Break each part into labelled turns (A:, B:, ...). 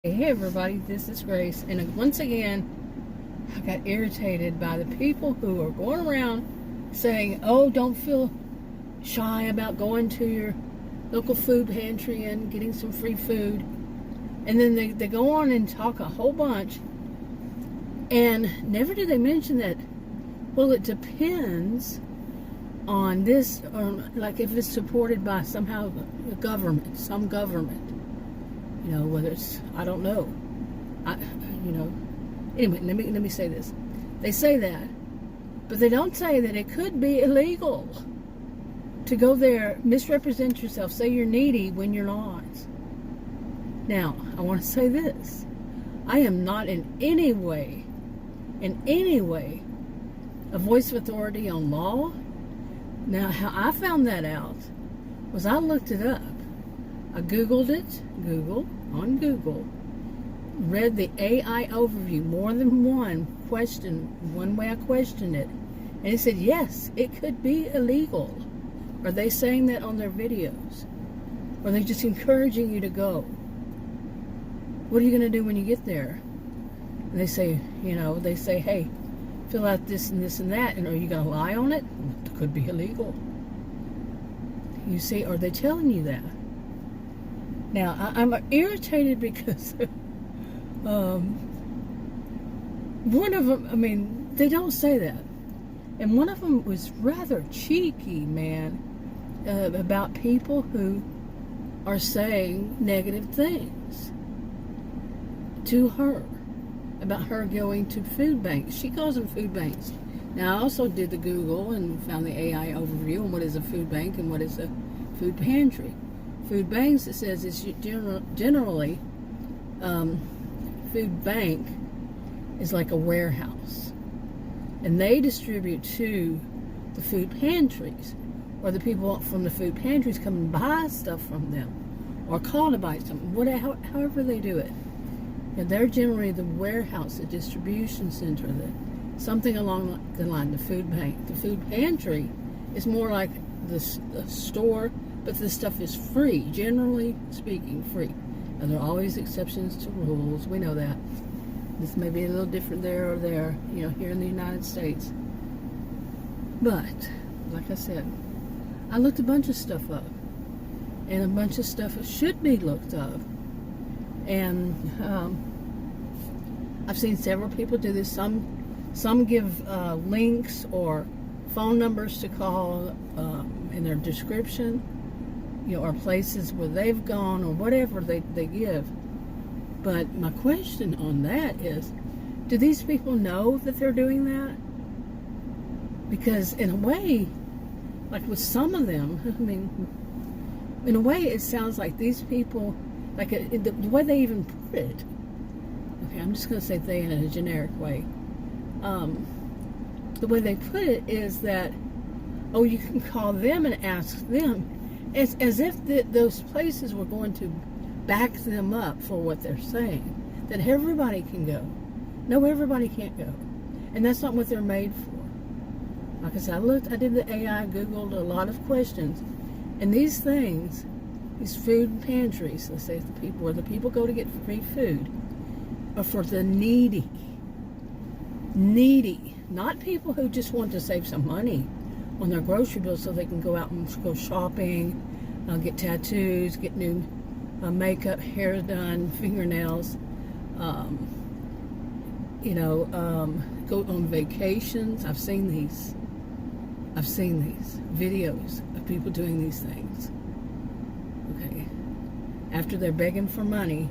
A: Hey everybody, this is Grace, and once again, I got irritated by the people who are going around saying, oh, don't feel shy about going to your local food pantry and getting some free food. And then they go on and talk a whole bunch, and never do they mention that, well, it depends on this, or like if it's supported by somehow the government, some government. You know, whether it's, I don't know. Anyway, let me say this. They say that, but they don't say that it could be illegal to go there, misrepresent yourself, say you're needy when you're not. Now, I want to say this. I am not in any way, a voice of authority on law. Now, how I found that out was I looked it up. I Googled it, on Google, read the AI overview, more than one way I questioned it, and it said, yes, it could be illegal. Are they saying that on their videos? Or are they just encouraging you to go? What are you going to do when you get there? And they say, hey, fill out this and this and that, and are you going to lie on it? It could be illegal. You see, are they telling you that? Now, I'm irritated because one of them, they don't say that. And one of them was rather cheeky, man, about people who are saying negative things to her, about her going to food banks. She calls them food banks. Now, I also did the Google and found the AI overview on what is a food bank and what is a food pantry. Food banks, it says, is generally, food bank is like a warehouse. And they distribute to the food pantries, or the people from the food pantries come and buy stuff from them, or call to buy something, however they do it. And they're generally the warehouse, the distribution center, something along the line, the food bank. The food pantry is more like the store, but this stuff is free, generally speaking, free. And there are always exceptions to rules. We know that. This may be a little different there or there, here in the United States. But, like I said, I looked a bunch of stuff up. And a bunch of stuff should be looked up. And I've seen several people do this. Some give links or phone numbers to call in their description. Or places where they've gone, or whatever they give. But my question on that is, do these people know that they're doing that? Because in a way, like with some of them, in a way it sounds like these people, like the way they even put it, okay, I'm just going to say they in a generic way. The way they put it is that, oh, you can call them and ask them, as if those places were going to back them up for what they're saying, that everybody can go. No, everybody can't go. And that's not what they're made for. Like I said, I did the AI, Googled a lot of questions, and these things, these food pantries, let's say where the people go to get free food, are for the needy. Needy. Not people who just want to save some money on their grocery bill so they can go out and go shopping, get tattoos, get new makeup, hair done, fingernails, go on vacations. I've seen these videos of people doing these things. Okay, after they're begging for money,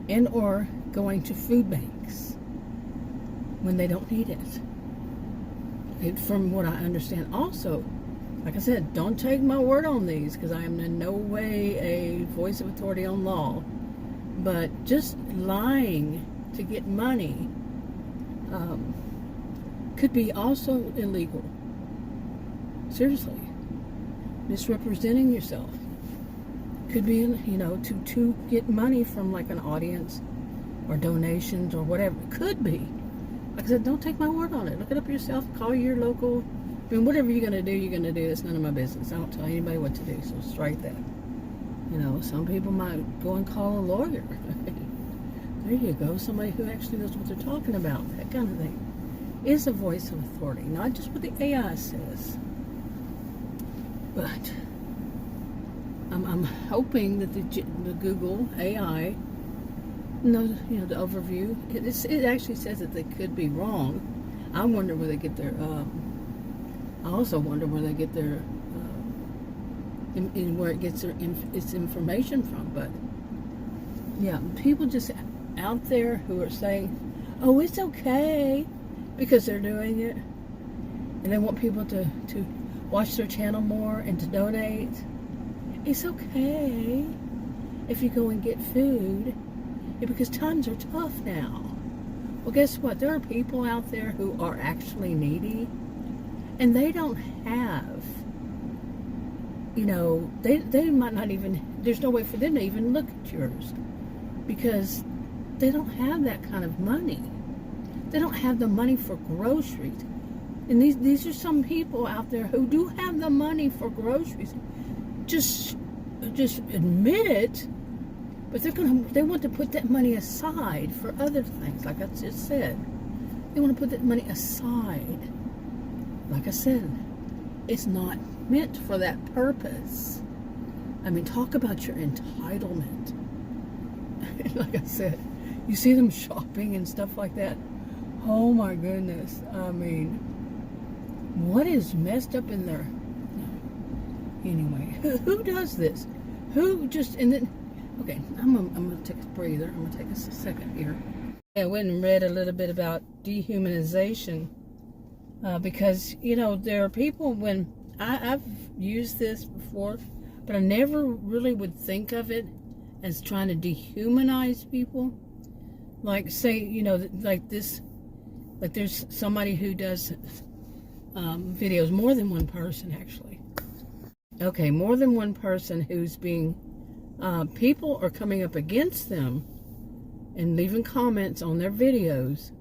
A: and or going to food banks when they don't need it. From what I understand, also, like I said, don't take my word on these, because I am in no way a voice of authority on law, but just lying to get money could be also illegal. Seriously, misrepresenting yourself could be, to get money from like an audience or donations or whatever. It could be. Like I said, don't take my word on it. Look it up yourself. Call your local whatever you're going to do, you're going to do. It's none of my business. I don't tell anybody what to do, so strike that. You know, some people might go and call a lawyer. There you go, somebody who actually knows what they're talking about, that kind of thing. Is a voice of authority, not just what the AI says. But I'm hoping that the Google AI knows, you know, the overview. It actually says that they could be wrong. I wonder where they get their. I also wonder where they get their. In where it gets its information from. But yeah, people just out there who are saying, "Oh, it's okay," because they're doing it, and they want people to watch their channel more and to donate. It's okay if you go and get food, because times are tough now. Well, guess what? There are people out there who are actually needy, and they don't have, you know, they might not even, there's no way for them to even look at yours, because they don't have that kind of money. They don't have the money for groceries. And these are some people out there who do have the money for groceries. Just admit it, but they want to put that money aside for other things, like I just said. They want to put that money aside. Like I said, it's not meant for that purpose. I mean, talk about your entitlement. Like I said, you see them shopping and stuff like that. Oh my goodness. I mean, what is messed up in there? Anyway, who does this? Who just, and then, okay, I'm gonna take a breather. I'm gonna take a second here. I went and read a little bit about dehumanization, because, you know, there are people, when I've used this before, but I never really would think of it as trying to dehumanize people. Like, say, you know, like this, like there's somebody who does videos, more than one person actually. Okay, more than one person who's being, people are coming up against them and leaving comments on their videos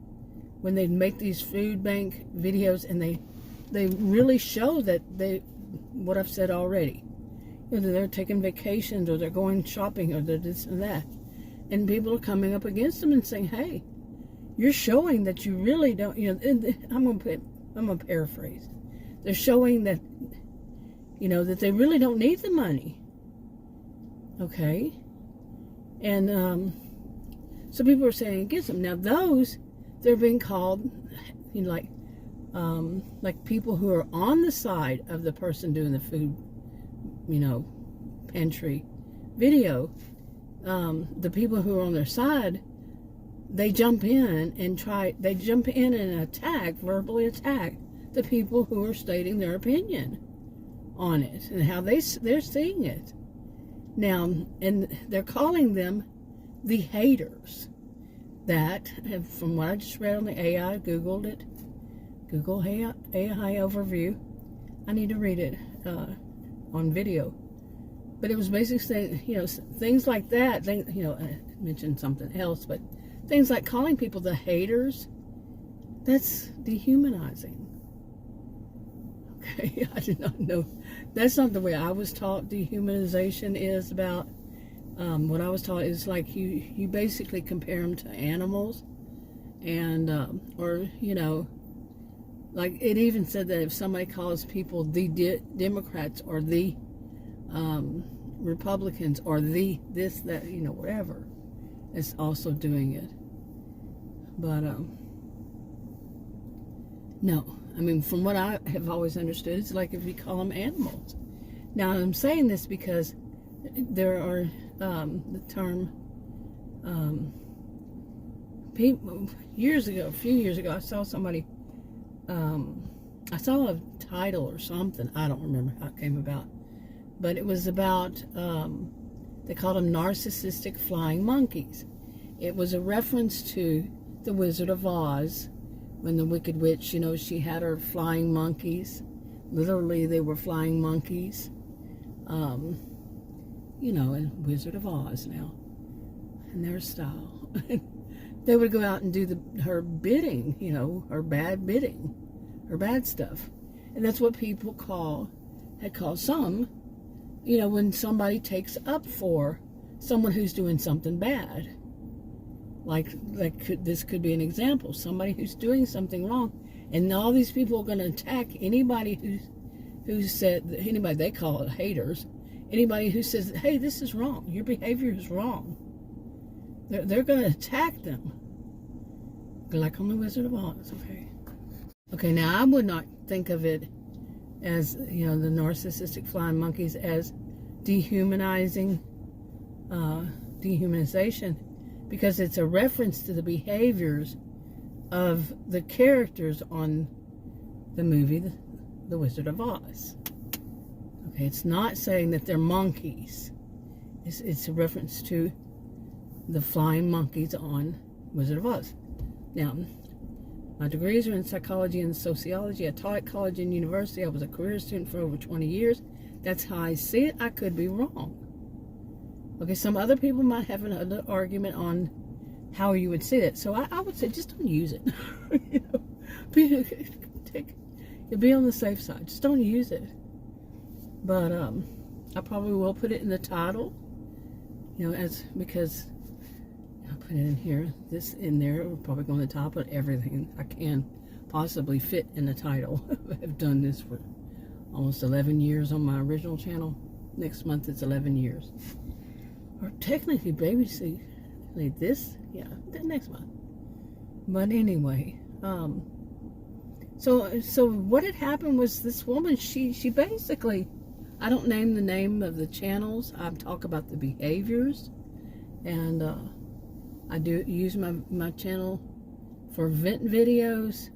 A: when they make these food bank videos, and they really show that what I've said already. You know, they're taking vacations, or they're going shopping, or they're this and that. And people are coming up against them and saying, hey, you're showing that you really don't, you know, I'm going to paraphrase. They're showing that, you know, that they really don't need the money. Okay? And so people are saying against them. Now those, they're being called, you know, like people who are on the side of the person doing the food, you know, pantry video. The people who are on their side, they jump in and attack, verbally attack the people who are stating their opinion on it and how they're seeing it. Now, and they're calling them the haters. That, from what I just read on the AI, Googled it, Google AI overview. I need to read it on video. But it was basically saying, you know, things like that. You know, I mentioned something else, but things like calling people the haters, that's dehumanizing. Okay, I did not know. That's not the way I was taught dehumanization is about. What I was taught is like you basically compare them to animals, and or, you know, like it even said that if somebody calls people the Democrats or the Republicans or the this, that, you know, whatever, it's also doing it. But no, I mean, from what I have always understood, it's like if you call them animals. Now I'm saying this because there are the term people, a few years ago, I saw somebody, I saw a title or something, I don't remember how it came about, but it was about, they called them narcissistic flying monkeys. It was a reference to the Wizard of Oz, when the Wicked Witch, you know, she had her flying monkeys. Literally, they were flying monkeys. You know, in Wizard of Oz now, in their style. They would go out and do her bidding, you know, her bad bidding, her bad stuff. And that's what people had called some, when somebody takes up for someone who's doing something bad. This could be an example. Somebody who's doing something wrong, and all these people are going to attack anybody who said, anybody, they call it haters, anybody who says, hey, this is wrong, your behavior is wrong. They're going to attack them. Like on the Wizard of Oz, okay. Now I would not think of it as, the narcissistic flying monkeys as dehumanization, because it's a reference to the behaviors of the characters on the movie The Wizard of Oz. Okay, it's not saying that they're monkeys. It's a reference to the flying monkeys on Wizard of Oz. Now, my degrees are in psychology and sociology. I taught at college and university. I was a career student for over 20 years. That's how I see it. I could be wrong. Okay, some other people might have another argument on how you would see it. So I would say just don't use it. Be on the safe side. Just don't use it. But I probably will put it in the title, because I'll put it in here. This in there. We're probably going to top of everything I can possibly fit in the title. I've done this for almost 11 years on my original channel. Next month it's 11 years. Or technically, basically, this, next month. But anyway, so what had happened was this woman, she basically, I don't name the name of the channels. I talk about the behaviors, and I do use my channel for vent videos.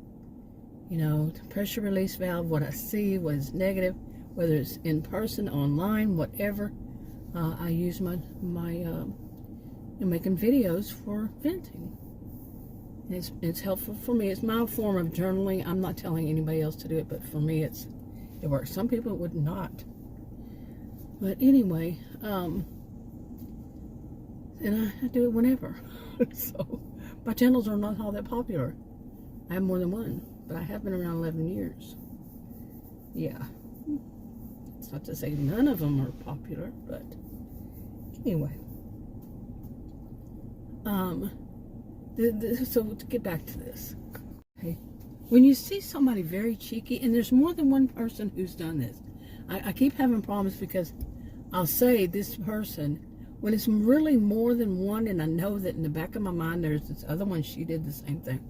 A: Pressure release valve, what I see, what is negative, whether it's in person, online, whatever. I use my making videos for venting. It's helpful for me. It's my form of journaling. I'm not telling anybody else to do it, but for me, it works. Some people would not. But anyway, and I do it whenever. So my channels are not all that popular. I have more than one, but I have been around 11 years. Yeah. It's not to say none of them are popular, but anyway. So to get back to this, okay, when you see somebody very cheeky, and there's more than one person who's done this, I keep having problems because I'll say this person, when it's really more than one, and I know that in the back of my mind there's this other one, she did the same thing,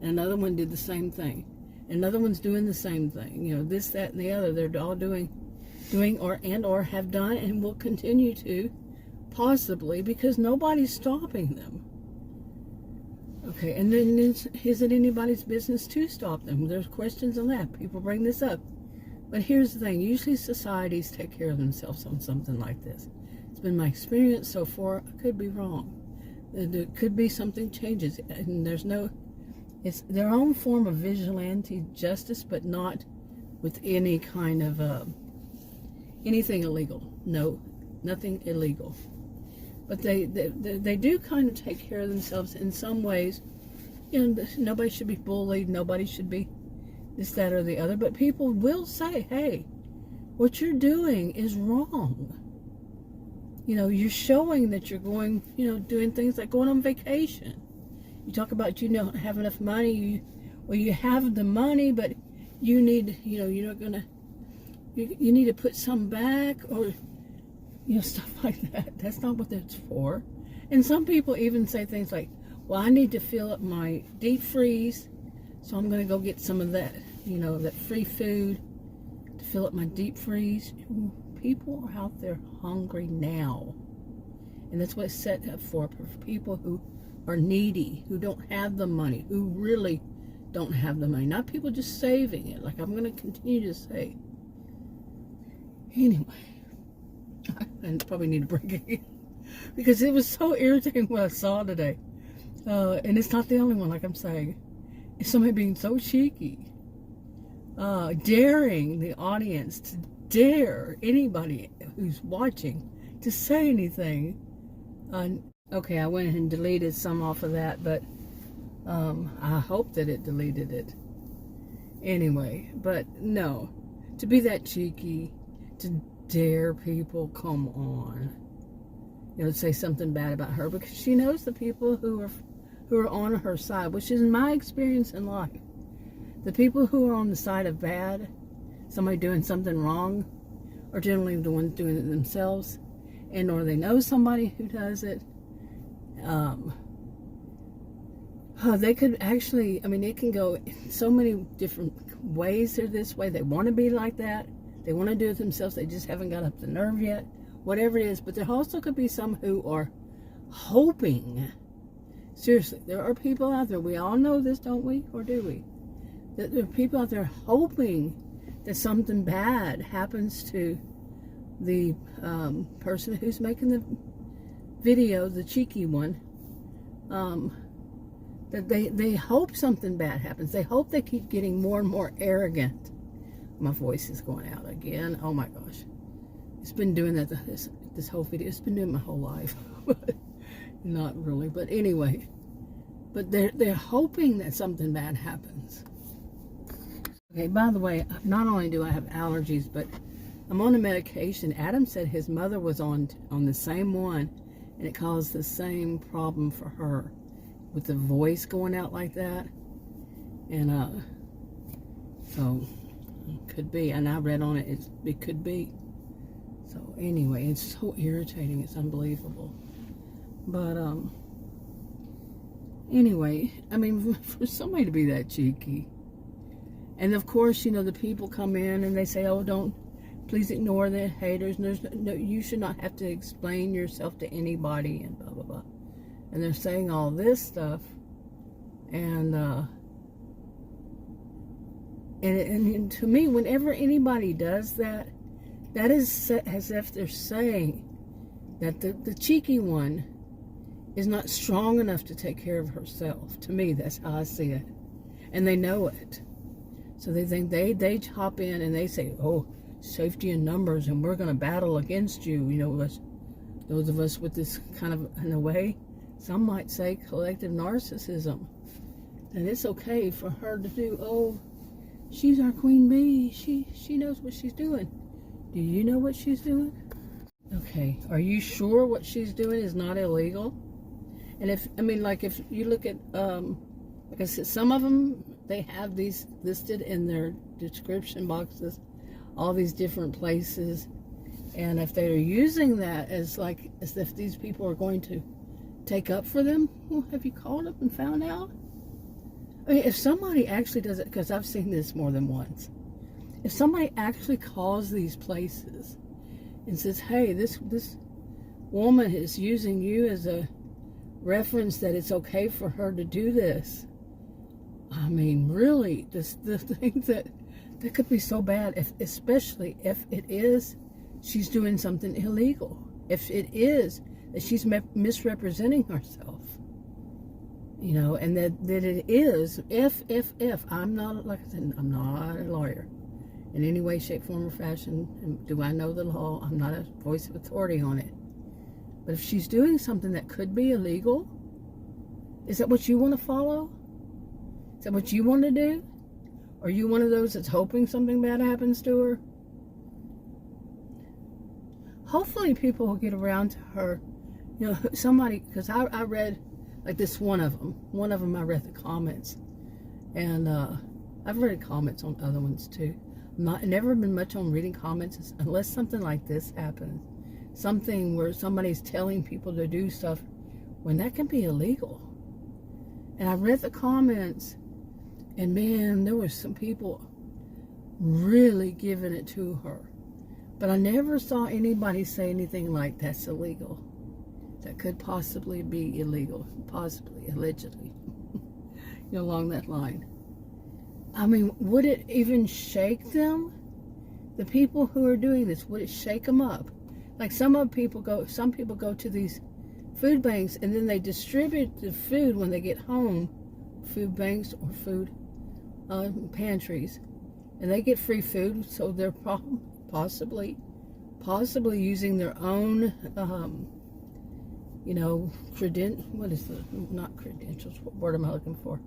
A: and another one did the same thing, and another one's doing the same thing, this, that, and the other. They're all doing or have done and will continue to, possibly, because nobody's stopping them. Okay, and then is it anybody's business to stop them? There's questions on that. People bring this up. But here's the thing. Usually societies take care of themselves on something like this. It's been my experience so far. I could be wrong. There could be something changes. And it's their own form of vigilante justice, but not with any kind of anything illegal. No, nothing illegal. But they do kind of take care of themselves in some ways. Nobody should be bullied. Nobody should be this, that, or the other. But people will say, hey, what you're doing is wrong. You're showing that you're going, doing things like going on vacation. You talk about you don't have enough money. You have the money, but you need, you need to put some back, or stuff like that. That's not what that's for. And some people even say things like, well, I need to fill up my deep freeze, so I'm going to go get some of that, that free food to fill up my deep freeze. People are out there hungry now. And that's what it's set up for people who are needy, who don't have the money, who really don't have the money. Not people just saving it, like I'm going to continue to say. Anyway. I probably need to break it again, because it was so irritating what I saw today. And it's not the only one, like I'm saying. It's somebody being so cheeky. Daring the audience to dare anybody who's watching to say anything. Okay, I went and deleted some off of that, but I hope that it deleted it. Anyway, but no. To be that cheeky, to dare people come on, say something bad about her, because she knows the people who are on her side, which is my experience in life. The people who are on the side of bad, somebody doing something wrong, are generally the ones doing it themselves, and or they know somebody who does it. They could actually, it can go in so many different ways. They're this way. They want to be like that. They want to do it themselves. They just haven't got up the nerve yet. Whatever it is. But there also could be some who are hoping. Seriously, there are people out there. We all know this, don't we? Or do we? That there are people out there hoping that something bad happens to the person who's making the video, the cheeky one. That they hope something bad happens. They hope they keep getting more and more arrogant. My voice is going out again. Oh my gosh. It's been doing that this whole video. It's been doing my whole life. Not really. But anyway. But they're hoping that something bad happens. Okay, by the way, not only do I have allergies, but I'm on a medication. Adam said his mother was on the same one, and it caused the same problem for her, with the voice going out like that. And so it could be, and I read on it, it could be. So anyway, it's so irritating, it's unbelievable. But anyway, for somebody to be that cheeky, and of course, the people come in and they say, oh, please ignore the haters, and there's no, you should not have to explain yourself to anybody, and blah blah blah. And they're saying all this stuff, and to me, whenever anybody does that, that is as if they're saying that the cheeky one is not strong enough to take care of herself. To me, that's how I see it, and they know it. So they think they hop in and they say, oh, safety in numbers, and we're going to battle against you. Those of us with this kind of, in a way, some might say collective narcissism. And it's okay for her to do, oh, she's our queen bee. She knows what she's doing. Do you know what she's doing? Okay, are you sure what she's doing is not illegal? And if you look at, like I said, some of them, they have these listed in their description boxes, all these different places. And if they're using that as if these people are going to take up for them, well, have you called up and found out? If somebody actually does it, because I've seen this more than once, if somebody actually calls these places and says, hey, this woman is using you as a reference that it's okay for her to do this, really, the things that could be so bad, especially if it is she's doing something illegal, if it is that she's misrepresenting herself, and that it is, if I'm not, like I said, I'm not a lawyer in any way, shape, form, or fashion, and do I know the law? I'm not a voice of authority on it. But if she's doing something that could be illegal, is that what you want to follow? Is that what you want to do? Are you one of those that's hoping something bad happens to her? Hopefully people will get around to her. Somebody, because I read, like this one of them I read the comments. And I've read comments on other ones too. Never been much on reading comments unless something like this happens. Something where somebody's telling people to do stuff when that can be illegal. And I read the comments, and man, there were some people really giving it to her. But I never saw anybody say anything like, that's illegal. That could possibly be illegal. Possibly, allegedly. Along that line. Would it even shake them? The people who are doing this, would it shake them up? Like some people go to these food banks, and then they distribute the food when they get home, food banks or food pantries, and they get free food, so they're possibly using their own, not credentials, what word am I looking for?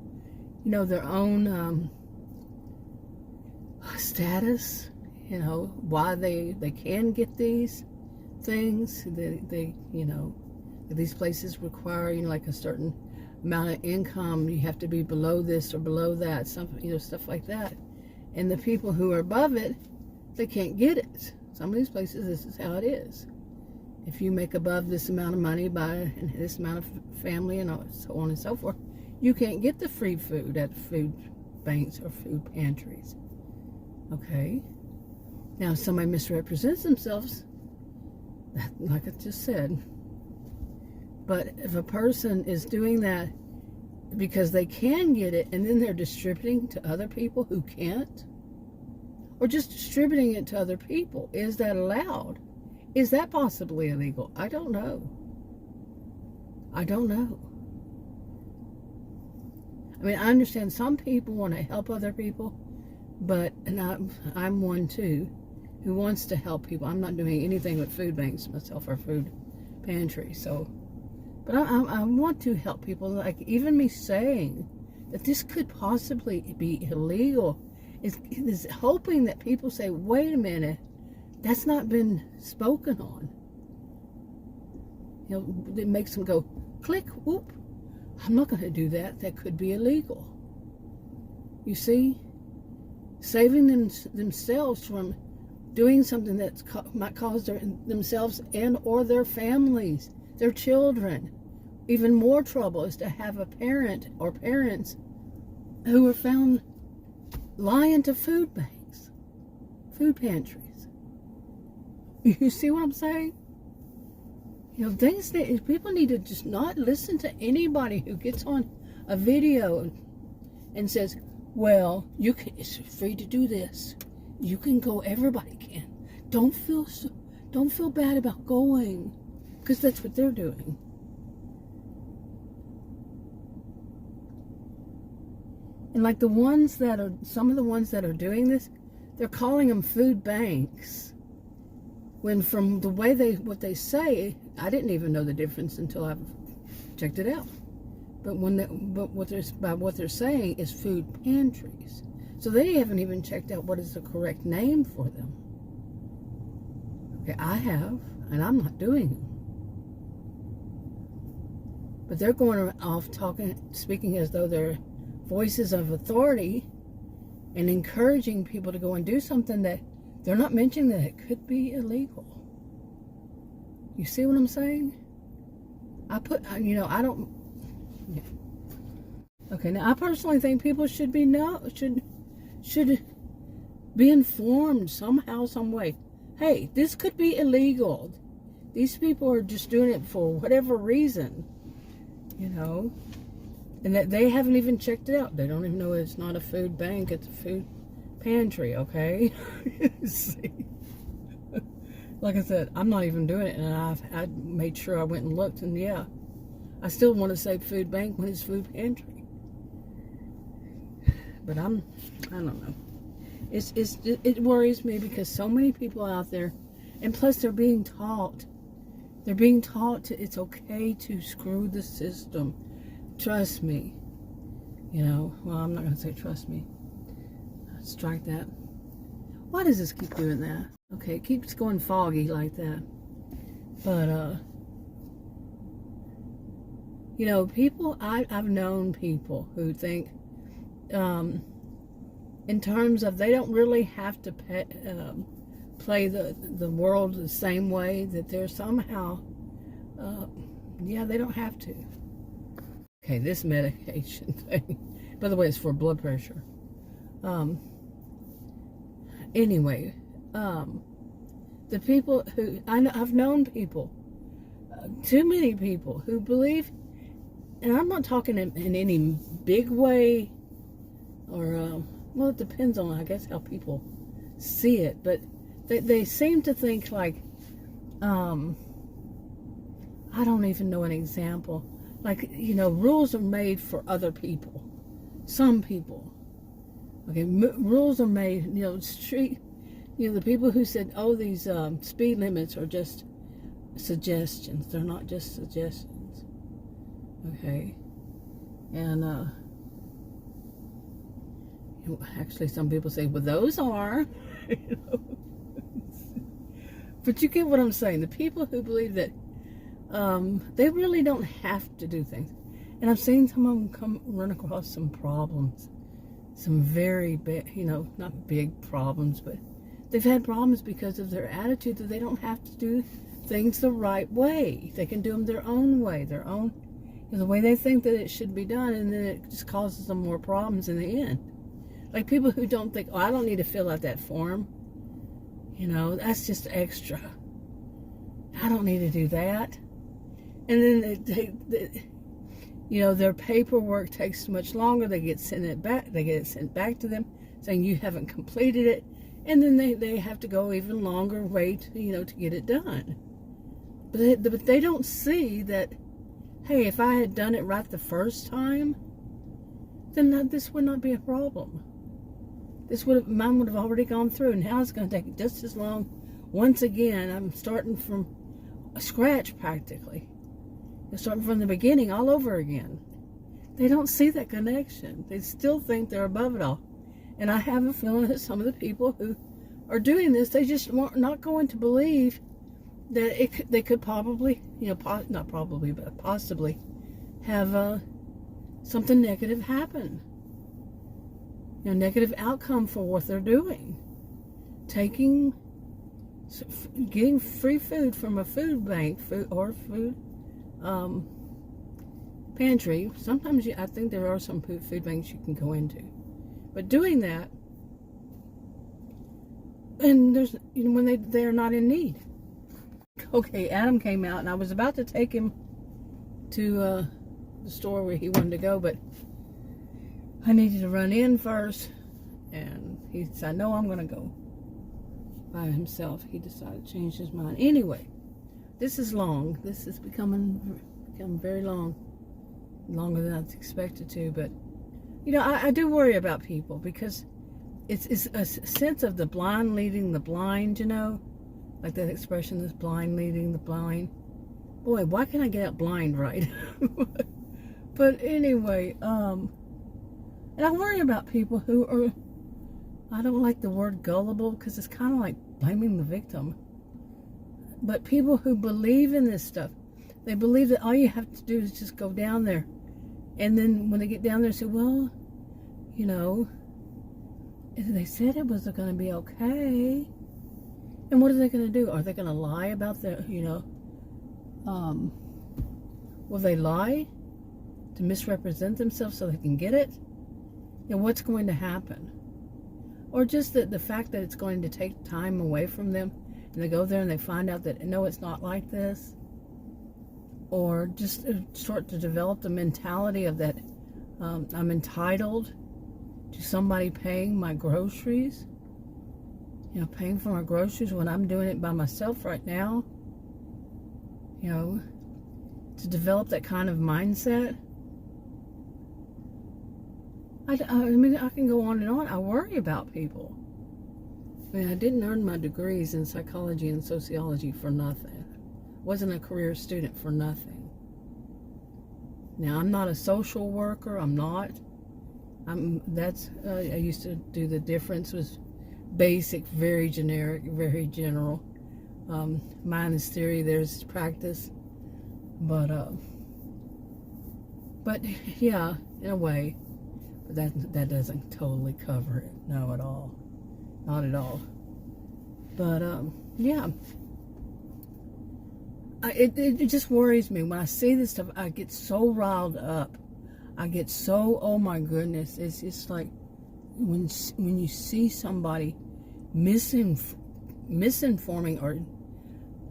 A: Their own status you know, why they can get these things. They you know, these places require, you know, like a certain amount of income. You have to be below this or below that, something, you know, stuff like that. And the people who are above it, they can't get it. Some of these places, this is how it is. If you make above this amount of money by this amount of family and so on and so forth, you can't get the free food at food banks or food pantries. Okay? Now, if somebody misrepresents themselves, like I just said, but if a person is doing that because they can get it and then they're distributing to other people who can't, or just distributing it to other people, is that allowed? Is that possibly illegal? I don't know. I don't know. I mean, I understand some people want to help other people, but and I'm one too who wants to help people. I'm not doing anything with food banks myself or food pantries, so. But I want to help people. Like, even me saying that this could possibly be illegal is hoping that people say, wait a minute, that's not been spoken on. You know, it makes them go, click, whoop, I'm not going to do that. That could be illegal. You see? Saving themselves from doing something that might cause themselves and or their families, their children, even more trouble is to have a parent or parents who are found lying to food banks, food pantries. You see what I'm saying? You know, things that people need to just not listen to anybody who gets on a video and says, well, it's free to do this. You can go, everybody can. Don't feel bad about going, because that's what they're doing. And like some of the ones that are doing this, they're calling them food banks. When from the way what they say, I didn't even know the difference until I've checked it out. But what they're saying is food pantries. So they haven't even checked out what is the correct name for them. Okay, I have, and I'm not doing them. But they're going off speaking as though they're voices of authority and encouraging people to go and do something that they're not mentioning that it could be illegal. You see what I'm saying? I don't. Yeah. Okay, now I personally think people should be informed somehow, some way. Hey, this could be illegal. These people are just doing it for whatever reason, you know, and that they haven't even checked it out. They don't even know it's not a food bank; it's a food pantry. Okay, see. Like I said, I'm not even doing it, and I made sure I went and looked, and yeah, I still want to say food bank when it's food pantry. But I don't know. It worries me because so many people out there, and plus they're being taught it's okay to screw the system. Trust me. You know, well, I'm not going to say trust me. Strike that. Why does this keep doing that? Okay, it keeps going foggy like that. But, you know, I've known people who think, in terms of they don't really have to play the world the same way, that they're somehow, they don't have to. Okay, this medication thing, by the way, it's for blood pressure. Anyway, the people who, I've known people, too many people who believe, and I'm not talking in any big way, or, well, it depends on, I guess, how people see it, but they seem to think like, I don't even know an example. Like, you know, rules are made for other people. Some people. Okay, rules are made, you know, the people who said, oh, these speed limits are just suggestions. They're not just suggestions. Okay. And, actually, some people say, well, those are. You know? But you get what I'm saying. The people who believe that they really don't have to do things. And I've seen some of them run across some problems. Some very big, not big problems, but they've had problems because of their attitude that they don't have to do things the right way. They can do them their own way, the way they think that it should be done, and then it just causes them more problems in the end. Like people who don't think, oh, I don't need to fill out that form. That's just extra. I don't need to do that. And then their paperwork takes much longer. They get sent back to them saying you haven't completed it. And then they have to go even longer wait, to get it done. But they don't see that, hey, if I had done it right the first time, then this would not be a problem. Mine would have already gone through, and now it's going to take just as long. Once again, I'm starting from scratch practically. I'm starting from the beginning all over again. They don't see that connection. They still think they're above it all. And I have a feeling that some of the people who are doing this, they just are not going to believe that they could probably, not probably, but possibly have something negative happen. Negative outcome for what they're doing. Getting free food from a food bank, food pantry. Sometimes I think there are some food banks you can go into. But doing that, and there's, when they're not in need. Okay, Adam came out, and I was about to take him to the store where he wanted to go, but I needed to run in first, and he said, no, I'm going to go by himself. He decided to change his mind. Anyway, this is long. This is become very long, longer than I expected to, but I do worry about people because it's a sense of the blind leading the blind, like that expression, this blind leading the blind. Boy, why can't I get out blind right? But anyway, and I worry about people who are, I don't like the word gullible because it's kind of like blaming the victim. But people who believe in this stuff, they believe that all you have to do is just go down there. And then when they get down there, say, well, they said it was going to be okay. And what are they going to do? Are they going to lie about their, will they lie to misrepresent themselves so they can get it? And what's going to happen? Or just the fact that it's going to take time away from them, and they go there and they find out that, no, it's not like this. Or just start to develop the mentality of that I'm entitled to somebody paying my groceries. Paying for my groceries when I'm doing it by myself right now. To develop that kind of mindset. I can go on and on. I worry about people. I didn't earn my degrees in psychology and sociology for nothing. Wasn't a career student for nothing. Now, I'm not a social worker. I'm not. I used to do the difference was basic, very generic, very general. Mine is theory, there's practice. But yeah, in a way. But that doesn't totally cover it. No, at all. Not at all. But, yeah. It just worries me. When I see this stuff, I get so riled up. I get so, oh my goodness. It's just like when you see somebody misinforming, or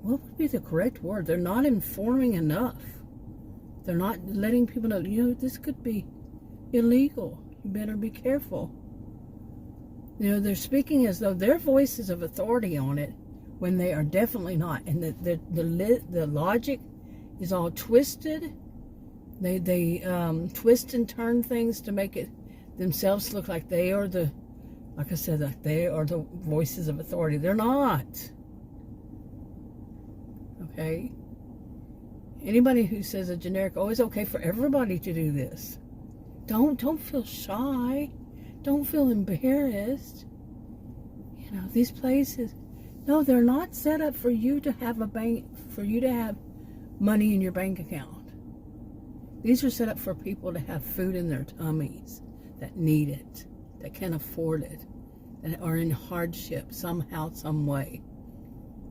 A: what would be the correct word? They're not informing enough. They're not letting people know, this could be illegal. You better be careful. They're speaking as though their voices of authority on it when they are definitely not. And the logic is all twisted. They twist and turn things to make it themselves look like they are like I said, like they are the voices of authority. They're not. Okay? Anybody who says a generic, it's okay for everybody to do this. Don't feel shy. Don't feel embarrassed. You know, these places, no, they're not set up for you to have a bank, for you to have money in your bank account. These are set up for people to have food in their tummies, that need it, that can't afford it, that are in hardship somehow, some way.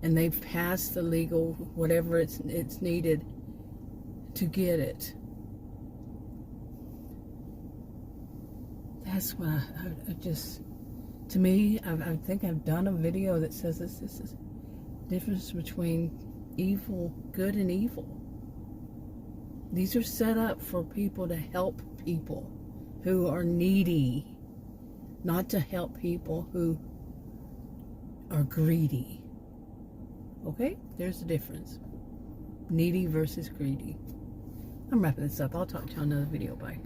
A: And they've passed the legal, whatever it's needed to get it. That's why I just, to me, I think I've done a video that says this is the difference between evil, good and evil. These are set up for people to help people who are needy, not to help people who are greedy. Okay? There's the difference. Needy versus greedy. I'm wrapping this up. I'll talk to you on another video. Bye.